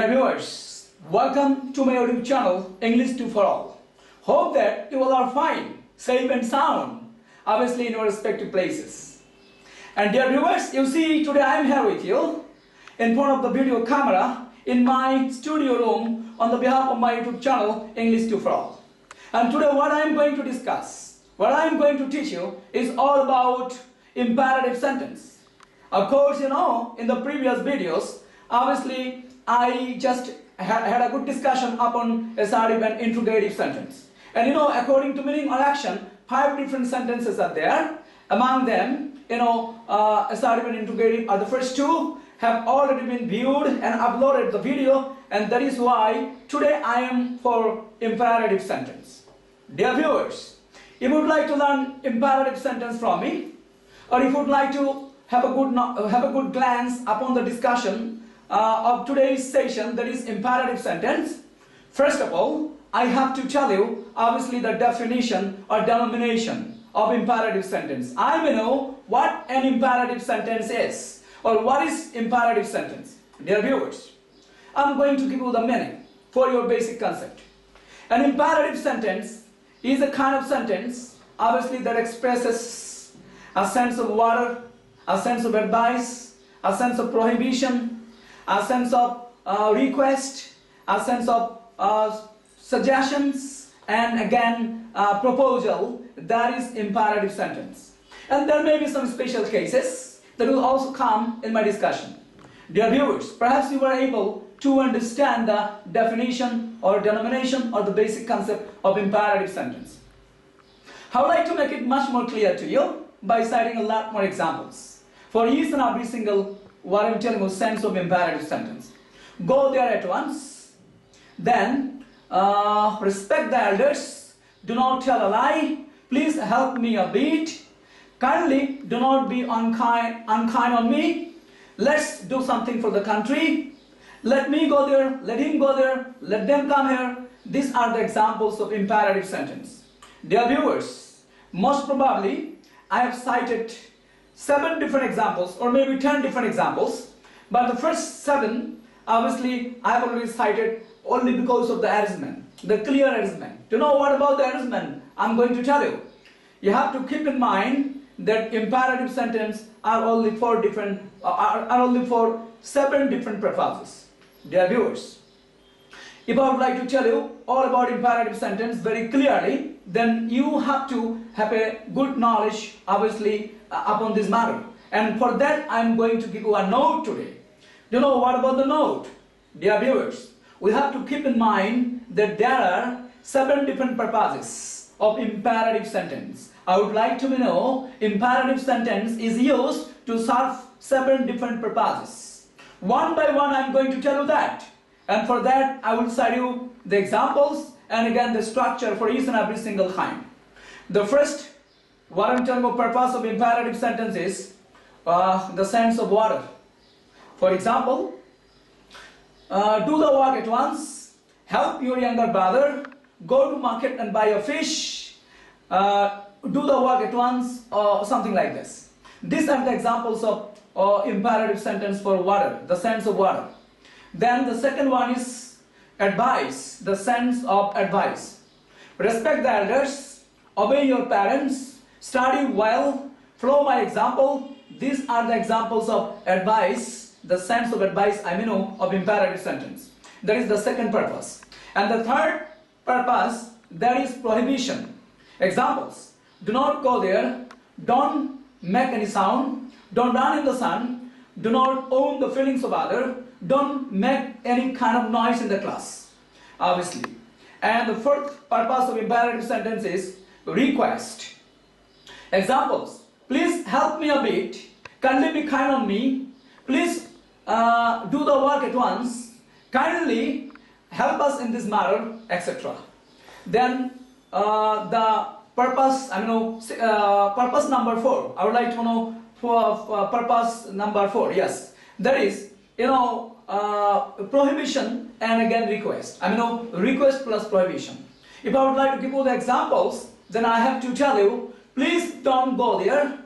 Viewers, welcome to my YouTube channel English 2 for All. Hope that you all are fine, safe and sound, obviously in your respective places. And dear viewers, you see today I am here with you in front of the video camera in my studio room on the behalf of my YouTube channel English 2 for All. And today what I am going to discuss, what I am going to teach you is all about imperative sentence. Of course, you know, in the previous videos, obviously I just had a good discussion upon assertive and interrogative sentence. And you know, according to meaning or action, 5 different sentences are there. Among them, you know, assertive and interrogative are the first 2, have already been viewed and uploaded the video, and that is why today I am for imperative sentence. Dear viewers, if you would like to learn imperative sentence from me, or if you would like to have a good glance upon the discussion of today's session, that is imperative sentence, first of all, I have to tell you obviously the definition or denomination of imperative sentence. I may know what an imperative sentence is, or what is imperative sentence. Dear viewers, I'm going to give you the meaning for your basic concept. An imperative sentence is a kind of sentence obviously that expresses a sense of order, a sense of advice, a sense of prohibition, a sense of request, a sense of suggestions, and again proposal. That is imperative sentence. And there may be some special cases that will also come in my discussion. Dear viewers, perhaps you were able to understand the definition or denomination or the basic concept of imperative sentence. I would like to make it much more clear to you by citing a lot more examples for each and every single what I'm telling you sense of imperative sentence. Go there at once. Then respect the elders. Do not tell a lie. Please help me a bit. Kindly do not be unkind on me. Let's do something for the country. Let me go there. Let him go there. Let them come here. These are the examples of imperative sentence. Dear viewers, most probably I have cited 7 different examples, or maybe 10 different examples, but the first 7 obviously I have already cited only because of the arrangement, the clear arrangement. To know what about the arrangement, I'm going to tell you. You have to keep in mind that imperative sentence are only for 7 different purposes. Dear viewers, if I would like to tell you all about imperative sentence very clearly, then you have to have a good knowledge obviously upon this matter. And for that I am going to give you a note today. You know what about the note? Dear viewers, we have to keep in mind that there are 7 different purposes of imperative sentence. I would like to know imperative sentence is used to serve 7 different purposes. One by one I am going to tell you that. And for that I will cite you the examples and again the structure for each and every single kind. The first, what I'm telling you, purpose of imperative sentence is the sense of order. For example, do the work at once, help your younger brother, go to market and buy a fish, do the work at once, or something like this. These are the examples of imperative sentence for order, the sense of order. Then the second one is advice, the sense of advice. Respect the elders, obey your parents, study well, follow my example. These are the examples of advice, the sense of advice, of imperative sentence. That is the second purpose. And the third purpose, that is prohibition. Examples: do not go there, don't make any sound, don't run in the sun, do not own the feelings of others, don't make any kind of noise in the class, obviously. And the fourth purpose of imperative sentence is request. Examples: please help me a bit, kindly be kind on me, please do the work at once, kindly help us in this matter, etc. Then the purpose, purpose number 4. I would like to know for purpose number 4. Yes, that is, prohibition and again request. Request plus prohibition. If I would like to give you the examples, then I have to tell you, please don't go there,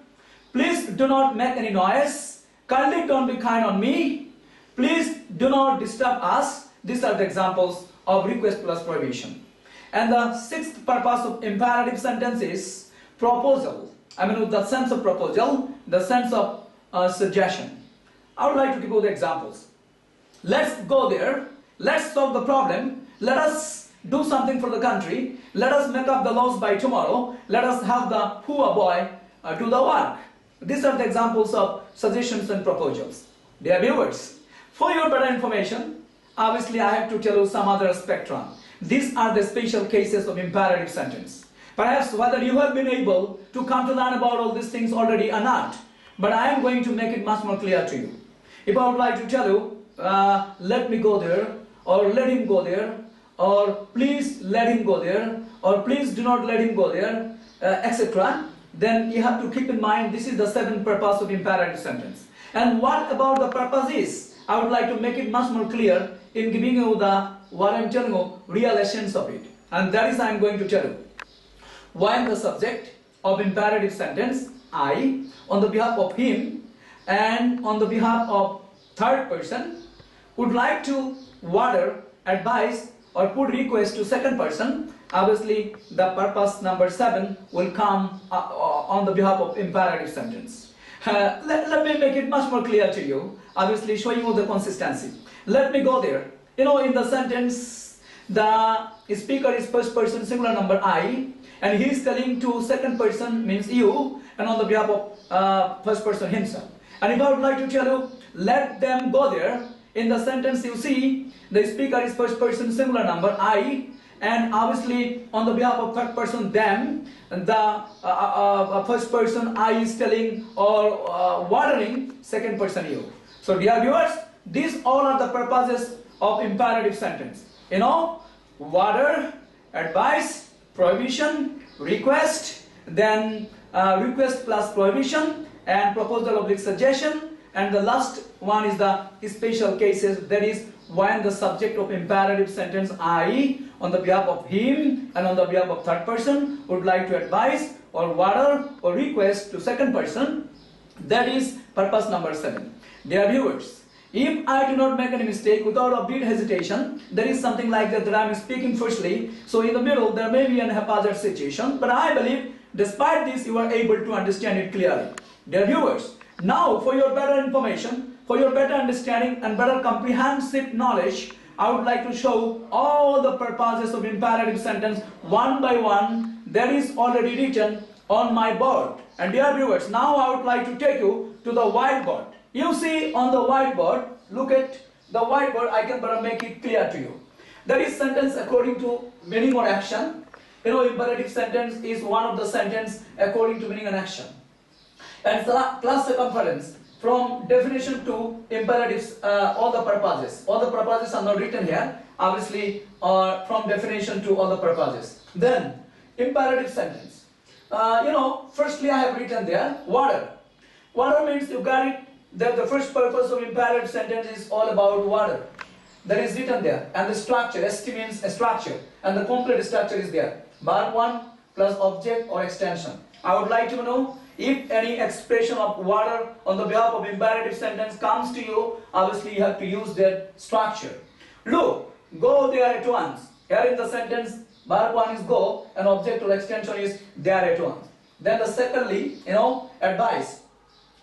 please do not make any noise, kindly don't be kind on me, please do not disturb us, These are the examples of request plus prohibition. And the sixth purpose of imperative sentence is proposal. I mean, with the sense of proposal, the sense of suggestion. I would like to give you the examples. Let's go there. Let's solve the problem. Let us do something for the country. Let us make up the laws by tomorrow. Let us have the poor boy do the work. These are the examples of suggestions and proposals. Dear viewers, for your better information, obviously I have to tell you some other spectrum. These are the special cases of imperative sentence. Perhaps whether you have been able to come to learn about all these things already or not, but I am going to make it much more clear to you. If I would like to tell you, let me go there, or let him go there, or please let him go there, or please do not let him go there, etc., then you have to keep in mind this is the seventh purpose of imperative sentence. And what about the purpose is? I would like to make it much more clear in giving you the, what I am telling you, real essence of it. And that is I am going to tell you. While the subject of imperative sentence, I, on the behalf of him and on the behalf of third person, would like to order, advise or put request to second person, obviously the purpose number 7 will come on the behalf of imperative sentence. Let me make it much more clear to you, obviously showing you the consistency. Let me go there. You know, in the sentence, the speaker is first person singular number I, and he is telling to second person means you, and on the behalf of first person himself. And if I would like to tell you, let them go there, in the sentence you see, the speaker is first person singular number I, and obviously on the behalf of third person them, the first person I is telling or ordering second person you. So dear viewers, these all are the purposes of imperative sentence. You know, order, advice, prohibition, request, then request plus prohibition, and proposal oblique suggestion, and the last one is the special cases, that is when the subject of imperative sentence I, on the behalf of him and on the behalf of third person, would like to advise or order or request to second person. That is purpose number 7. Dear viewers, if I do not make any mistake, without a bit hesitation, there is something like that I am speaking firstly, so in the middle there may be an haphazard situation, but I believe despite this you are able to understand it clearly. Dear viewers, now for your better information, for your better understanding and better comprehensive knowledge, I would like to show all the purposes of imperative sentence one by one. That is already written on my board. And dear viewers, now I would like to take you to the whiteboard. You see on the whiteboard, look at the whiteboard, I can better make it clear to you. That is sentence according to meaning or action. You know, imperative sentence is one of the sentence according to meaning and action. And class circumference, from definition to imperatives, all the purposes are not written here, obviously from definition to all the purposes. Then imperative sentence, you know, firstly I have written there order. Order means you got it, that the first purpose of imperative sentence is all about order. That is written there. And the structure, ST means a structure, and the complete structure is there. Verb 1 plus object or extension. I would like to know if any expression of order on the behalf of imperative sentence comes to you, obviously you have to use that structure. Look, go there at once. Here in the sentence, verb 1 is go, and object or extension is there at once. Then the secondly, you know, advice.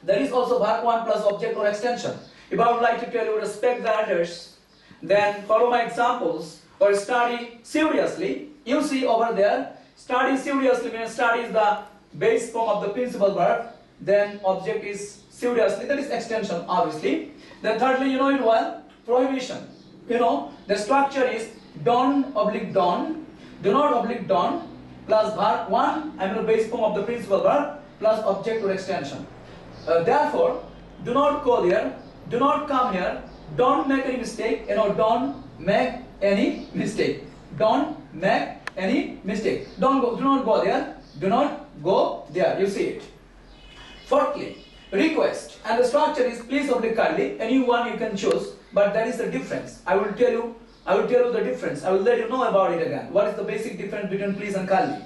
There is also verb 1 plus object or extension. If I would like to tell you respect the elders, then follow my examples or study seriously. You see over there, study seriously means study is the base form of the principal verb, then object is seriously, that is extension obviously. Then thirdly, you know it well, prohibition. You know, the structure is don't oblique don't, do not oblique don't, plus verb 1, I mean the base form of the principal verb, plus object or extension. Therefore, do not go there, do not come here, don't make any mistake, you know, don't make any mistake. Don't make any mistake. Don't go, do not go there, do not go there, you see it. Fourthly, request, and the structure is please oblique kindly, any one you can choose, but there is a difference. I will tell you the difference. I will let you know about it again. What is the basic difference between please and kindly?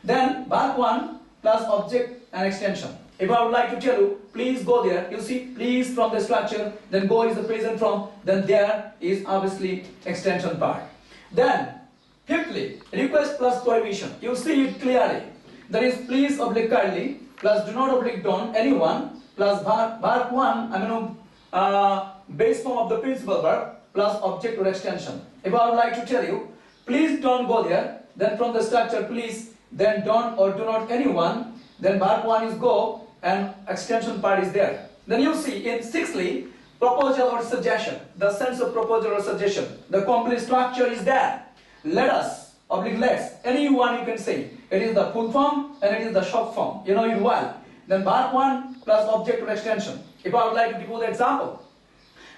Then verb 1 plus object and extension. If I would like to tell you, please go there, you see, please from the structure, then go is the present form, then there is obviously extension part. Then, fifthly, request plus prohibition. You see it clearly. That is, please oblique kindly, plus do not oblique don't anyone, plus verb 1, base form of the principal verb, plus object or extension. If I would like to tell you, please don't go there, then from the structure, please, then don't or do not anyone, then verb 1 is go, and extension part is there. Then you see in sixthly, proposal or suggestion. The sense of proposal or suggestion. The complete structure is there. Let us, oblique let's, anyone you can say. It is the full form and it is the short form. You know it well. Then verb 1 plus object or extension. If I would like to give you the example,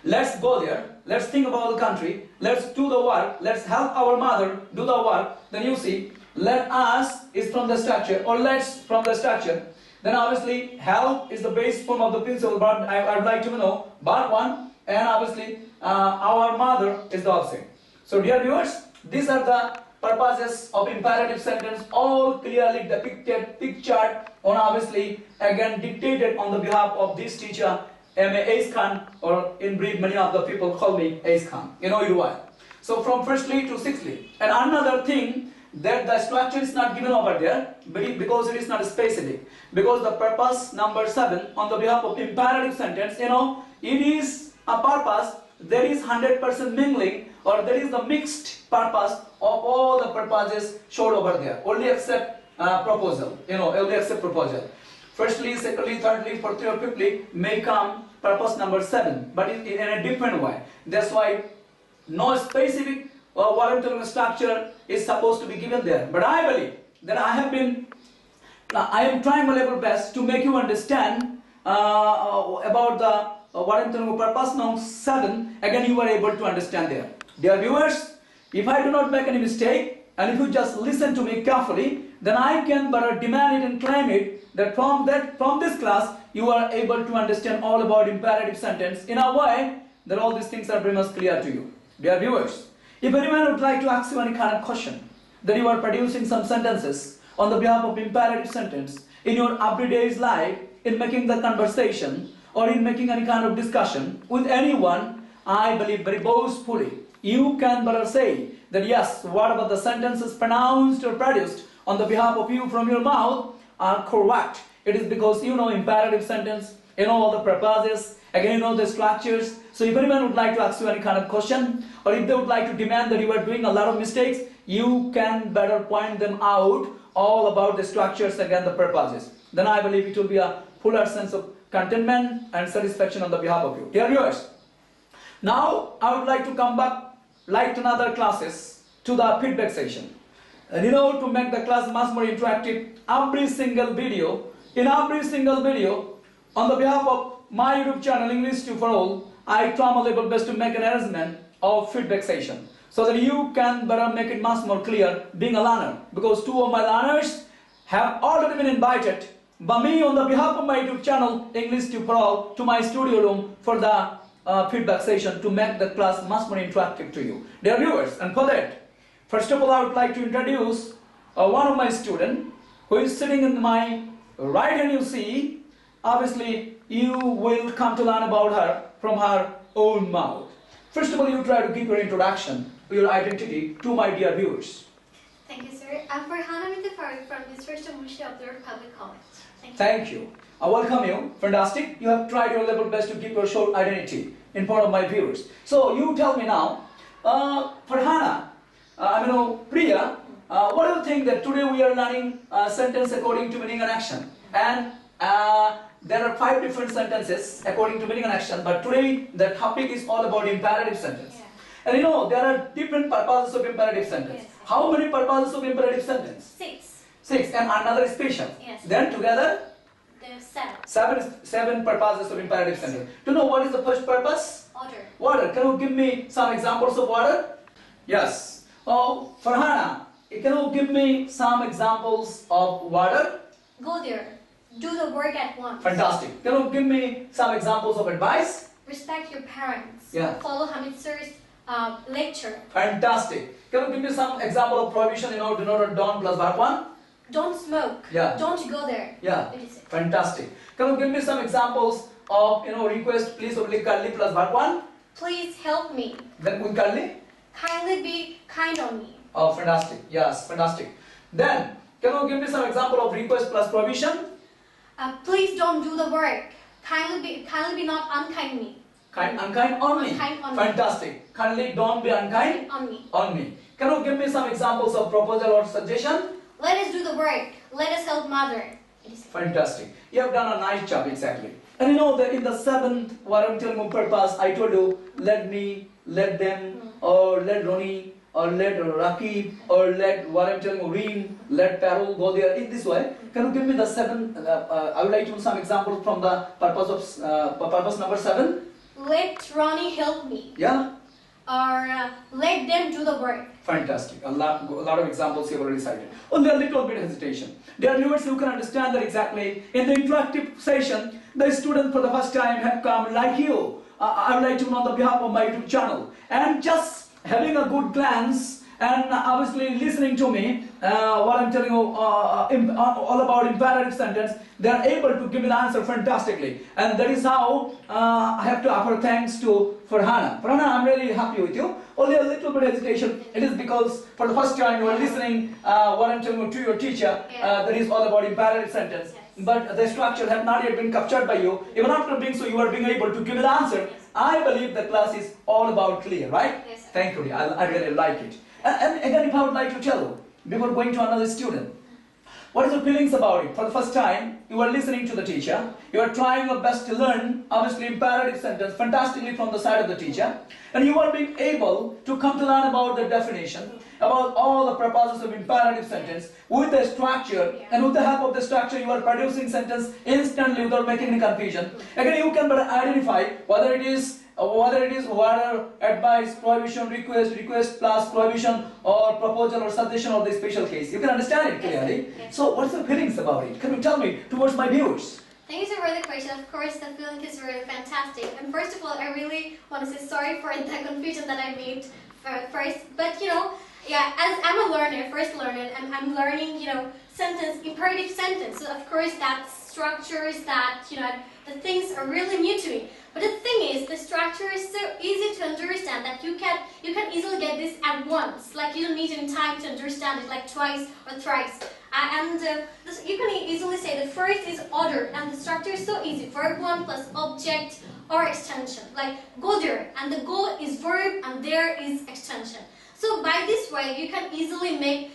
let's go there, let's think about the country, let's do the work, let's help our mother do the work. Then you see, let us is from the structure, or let's from the structure. Then obviously help is the base form of the principal verb. I would like to know verb 1, and obviously our mother is the object. So dear viewers, these are the purposes of imperative sentence, all clearly depicted, pictured on obviously again dictated on the behalf of this teacher M.A. Ace Khan, or in brief many of the people call me Ace Khan. You know it why. So from firstly to sixthly. And another thing, that the structure is not given over there because it is not specific. Because the purpose number 7 on the behalf of imperative sentence, you know, it is a purpose, there is 100% mingling, or there is the mixed purpose of all the purposes showed over there. Only except proposal, you know, only except proposal. Firstly, secondly, thirdly, fourthly or fifthly may come purpose number 7, but in a different way. That's why no specific voluntary structure is supposed to be given there. But I believe that I am trying my level best to make you understand about the voluntary purpose number 7. Again, you are able to understand there. Dear viewers, if I do not make any mistake, and if you just listen to me carefully, then I can but demand it and claim it that from this class you are able to understand all about imperative sentence in a way that all these things are very much clear to you. Dear viewers, if anyone would like to ask you any kind of question, that you are producing some sentences on the behalf of imperative sentence in your everyday life, in making the conversation or in making any kind of discussion with anyone, I believe very boastfully, you can better say that yes, whatever the sentences pronounced or produced on the behalf of you from your mouth are correct. It is because you know imperative sentence, you know all the purposes, again you know the structures. So if anyone would like to ask you any kind of question, or if they would like to demand that you are doing a lot of mistakes, you can better point them out all about the structures, again the purposes. Then I believe it will be a fuller sense of contentment and satisfaction on the behalf of you. Dear viewers, now I would like to come back like in other classes to the feedback session. And you know, to make the class much more interactive, every single video on the behalf of my YouTube channel English to for All, I try my level best to make an arrangement of feedback session so that you can better make it much more clear being a learner, because 2 of my learners have already been invited by me on the behalf of my YouTube channel English to for All to my studio room for the feedback session to make the class much more interactive to you. Dear viewers, and for that, first of all I would like to introduce one of my students who is sitting in my right hand. You see, obviously you will come to learn about her from her own mouth. First of all, you try to give your introduction, your identity to my dear viewers. Thank you, sir. I'm Hamid from this first University of the Republic College. Thank you. I welcome you. Fantastic. You have tried your level best to keep your short identity in front of my viewers. So you tell me now, Farhana, Priya, what do you think that today we are learning sentence according to meaning and action? And there are 5 different sentences according to meaning and action, but today the topic is all about imperative sentence. Yeah. And you know, there are different purposes of imperative sentence. Yes. How many purposes of imperative sentence? 6. 6, and another special. Yes. Then together? There's 7. 7 purposes of imperative sentence. To know what is the first purpose? Order. Water. Can you give me some examples of water? Yes. Oh, Farhana, can you give me some examples of water? Go there. Do the work at once. Fantastic. Can you give me some examples of advice? Respect your parents. Yeah. Follow Hamid sir's lecture. Fantastic. Can you give me some example of prohibition? You know, do not or don't plus verb 1? don't smoke. Yeah. Don't go there. Yeah. It is it. Fantastic. Can you give me some examples of request? Please oblique curly plus verb 1. Please help me. Then with curly. Kindly be kind on me. Oh, fantastic. Yes, fantastic. Then can you give me some example of request plus provision? Please don't do the work. Kindly be not unkind me. Unkind on me. Unkind on me. Fantastic. Kindly don't be unkind On me. on me. Can you give me some examples of proposal or suggestion? Let us do the work. Let us help mother. It is it. Fantastic. You have done a nice job, exactly. And you know that in the seventh, what I'm telling you purpose, I told you, let me, let them, or let Ronnie, or let Rakib, or let what I'm telling you, Reem, let Parul go there in this way. Can you give me the seven? I would like to know some examples from the purpose of purpose number 7. Let Ronnie help me. Yeah. Or let them do the work. Fantastic. A lot of examples you have already cited. Only a little bit hesitation. Dear viewers, you can understand that exactly. In the interactive session, the student for the first time have come like you. I would like to know on the behalf of my YouTube channel. And just having a good glance and obviously listening to me, what I'm telling you all about imperative sentence, they are able to give me the answer fantastically. And that is how I have to offer thanks to Farhana. Farhana, I'm really happy with you. Only a little bit hesitation. It is because for the first time you are listening what I'm telling you to your teacher. That is all about imperative sentence. Yes. But the structure have not yet been captured by you. Even after being so, you are being able to give me the answer. Yes. I believe the class is all about clear, right? Yes, sir. Thank you. I really like it. And again, if I would like to tell you, before going to another student, what is your feelings about it? For the first time, you are listening to the teacher. You are trying your best to learn, obviously, imperative sentence fantastically from the side of the teacher. And you are being able to come to learn about the definition, about all the purposes of imperative sentence with the structure. And with the help of the structure, you are producing sentence instantly without making any confusion. Again, you can better identify whether it is order, advice, prohibition, request plus prohibition, or proposal or suggestion of the special case. You can understand it clearly. Yes. So what's your feelings about it? Can you tell me towards my viewers? Thank you so for the question. Of course, the feeling is really fantastic. And first of all, I really want to say sorry for the confusion that I made first. But as I'm a learner, first learner, and I'm learning, imperative sentence. So of course, that structures, the things are really new to me. But the thing is, the structure is so easy to understand that you can easily get this at once. Like you don't need any time to understand it, like twice or thrice. You can easily say the first is order, and the structure is so easy. Verb 1 plus object or extension. Like go there, and the go is verb, and there is extension. So by this way, you can easily make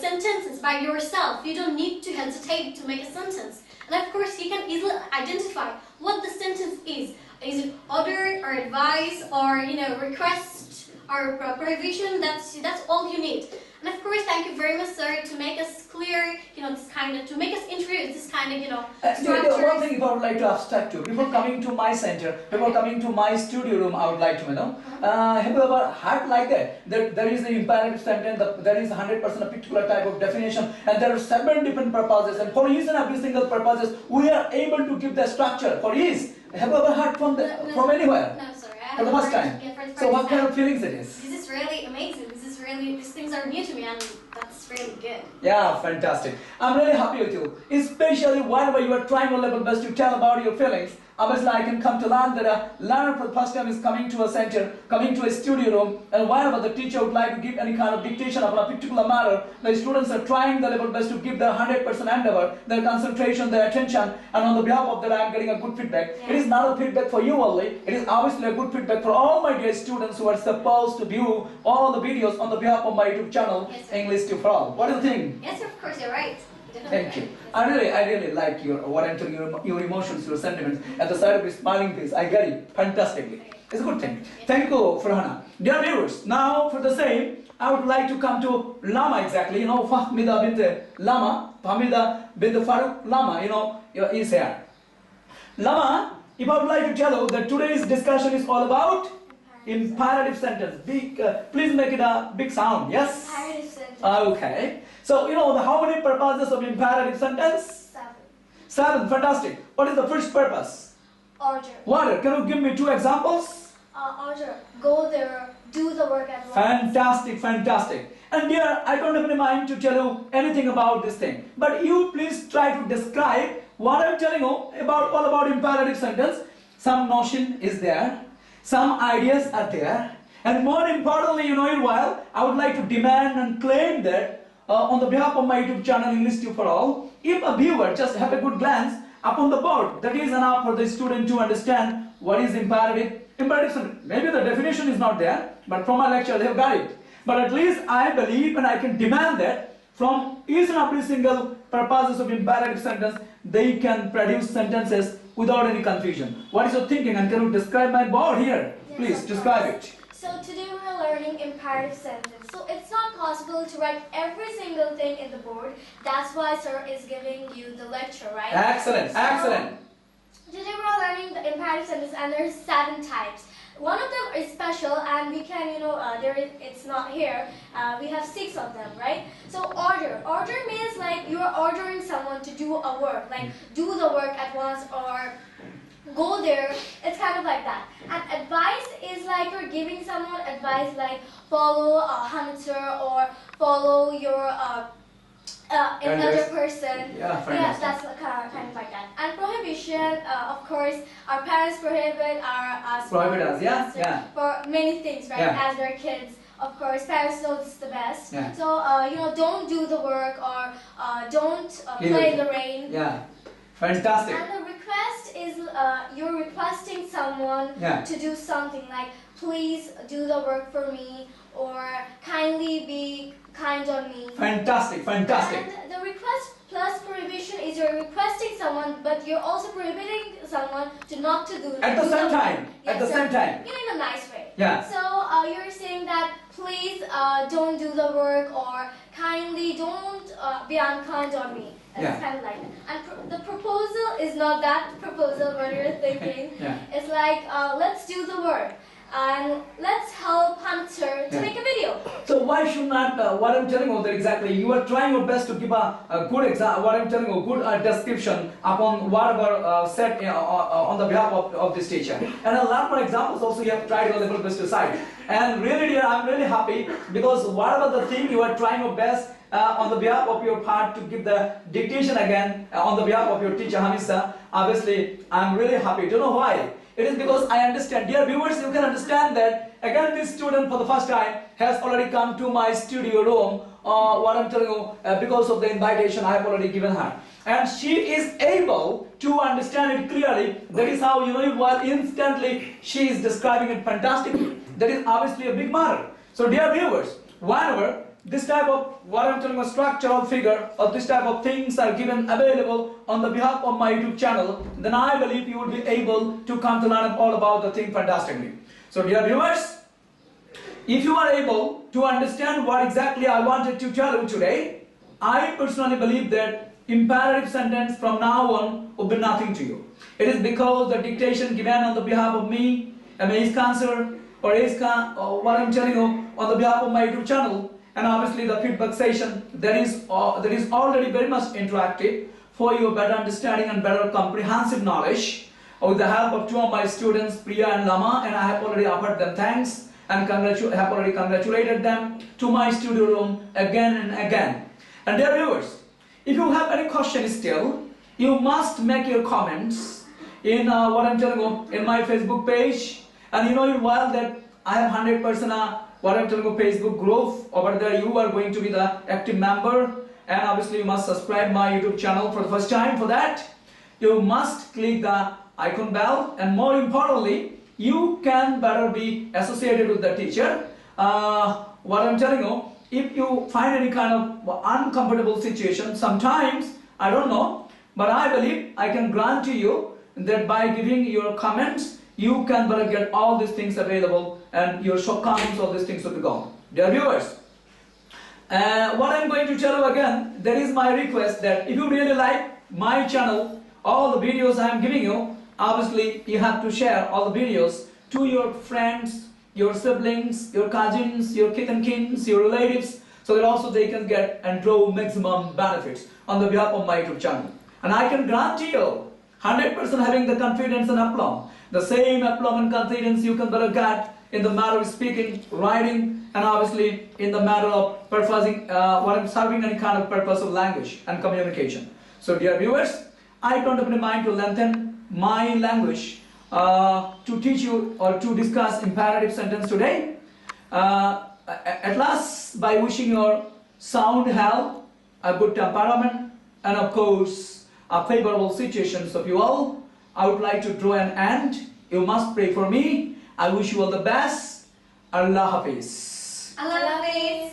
sentences by yourself. You don't need to hesitate to make a sentence. And of course, you can easily identify what the sentence is. Is it order or advice or request or prohibition? That's all you need. And of course, thank you very much, sir, to make us clear, to make us introduce this kind of, structures. One thing I would like to abstract to, before coming to my center, before coming to my studio room, I would like to know, have you ever had like that there is the imperative sentence, there is 100% a particular type of definition, and there are 7 different purposes, and for each and every single purposes, we are able to give the structure for each. Have you ever heard from anywhere? No, sir. For the first time. So what kind of feelings it is? This is really amazing. These things are new to me, and that's really good. Yeah, fantastic. I'm really happy with you. Especially whenever you are trying your level best to tell about your feelings. Obviously, I can come to learn that a learner for the first time is coming to a center, coming to a studio room, and whenever the teacher would like to give any kind of dictation of a particular matter, the students are trying their level best to give their 100% endeavor, their concentration, their attention, and on the behalf of that, I am getting a good feedback. Yeah. It is not a feedback for you only, it is obviously a good feedback for all my dear students who are supposed to view all the videos on the behalf of my YouTube channel, Yes, sir. English to for all. What do you think? Yes, of course, you're right. Thank you. I really like your emotions, your sentiments. At the side of your smiling face, I get it fantastically. It's a good thing. Thank you, Farhana. Dear viewers, now for the same, I would like to come to Lama exactly. Fahmida bint Lama, Fahmida bint Farooq Lama, is here. Lama, if I would like to tell you that today's discussion is all about imperative sentence. Please make it a big sound. Yes? Imperative sentence. Okay. So, how many purposes of imperative sentence? 7. Fantastic. What is the first purpose? Order. Order. Can you give me 2 examples? Order. Go there. Do the work at once. Fantastic. And dear, I don't have any mind to tell you anything about this thing. But you please try to describe what I'm telling you about all about imperative sentence. Some notion is there, some ideas are there, and more importantly, while I would like to demand and claim that on the behalf of my YouTube channel English Tube for All, if a viewer just have a good glance upon the board, that is enough for the student to understand what is imperative sentence. Maybe the definition is not there, but from my lecture they have got it. But at least I believe and I can demand that from each and every single purposes of imperative sentence, they can produce sentences without any confusion. What is your thinking, and can you describe my board here? Yes, Please describe it. So today we're learning imperative sentence. So it's not possible to write every single thing in the board. That's why sir is giving you the lecture, right? Excellent, So, excellent. Today we're learning the imperative sentence, and there's 7 types. One of them is special, and we can, it's not here. We have 6 of them, right? So order. Order means like you are ordering someone to do a work, like do the work at once or go there. It's kind of like that. And advice is like you're giving someone advice, like follow Hamid sir or follow your another person. Yeah, yes, that's kind of like that. And prohibition, of course, our parents prohibit us for many things, right? Yeah. As their kids, of course, parents know this is the best. Yeah. So don't do the work, or don't play in the rain. Yeah, fantastic. And the request is you're requesting someone to do something, like please do the work for me, or kindly be kind on me. Fantastic, fantastic. And the request plus prohibition is you're requesting someone, but you're also prohibiting someone to not to do it. At the same time. Yes, At the same time. in a nice way. Yeah. So you're saying that please don't do the work, or kindly don't be unkind on me. It's Yeah. kind of like that. And the proposal is not that proposal what you're thinking. Yeah. It's like let's do the work. And let's help Hunter to make a video. So why should not, what I'm telling you that exactly, you are trying your best to give a good example, what I'm telling you, good description upon whatever said on the behalf of this teacher. And a lot more examples also you have tried your level best to cite. And really dear, I'm really happy because whatever the thing you are trying your best on the behalf of your part to give the dictation again on the behalf of your teacher Hamid sir, obviously I'm really happy. Do you know why? It is because I understand, dear viewers, you can understand that again this student for the first time has already come to my studio room, what I'm telling you, because of the invitation I have already given her. And she is able to understand it clearly. That is how, while instantly she is describing it fantastically. That is obviously a big matter. So dear viewers, whenever this type of, what I'm telling you, structural figure or this type of things are given available on the behalf of my YouTube channel, then I believe you will be able to come to learn all about the thing fantastically. So dear viewers, if you are able to understand what exactly I wanted to tell you today, I personally believe that imperative sentence from now on will be nothing to you. It is because the dictation given on the behalf of me, Hamid Khan or Iska, or what I'm telling you on the behalf of my YouTube channel, and obviously the feedback session that is already very much interactive for your better understanding and better comprehensive knowledge. With the help of 2 of my students, Priya and Lama, and I have already offered them thanks and have already congratulated them to my studio room again and again. And dear viewers, if you have any questions still, you must make your comments in what I'm telling you in my Facebook page. And while that I have 100% what I'm telling you Facebook group over there, you are going to be the active member, and obviously you must subscribe my YouTube channel for the first time. For that you must click the icon bell, and more importantly you can better be associated with the teacher. What I'm telling you, if you find any kind of uncomfortable situation, sometimes I don't know, but I believe I can grant to you that by giving your comments you can better get all these things available, and your shortcomings, all these things will be gone. Dear viewers, what I'm going to tell you again, there is my request that if you really like my channel, all the videos I am giving you, obviously you have to share all the videos to your friends, your siblings, your cousins, your kith and kins, your relatives, so that also they can get and draw maximum benefits on the behalf of my YouTube channel. And I can grant you 100% having the confidence and aplomb. The same aplomb and confidence you can better get in the matter of speaking, writing, and obviously in the matter of purposing, serving any kind of purpose of language and communication. So dear viewers, I don't have any mind to lengthen my language to teach you or to discuss imperative sentence today. At last, by wishing your sound health, a good temperament, and of course a favorable situations of you all, I would like to draw an end. You must pray for me. I wish you all the best. Allah Hafiz. Allah Hafiz.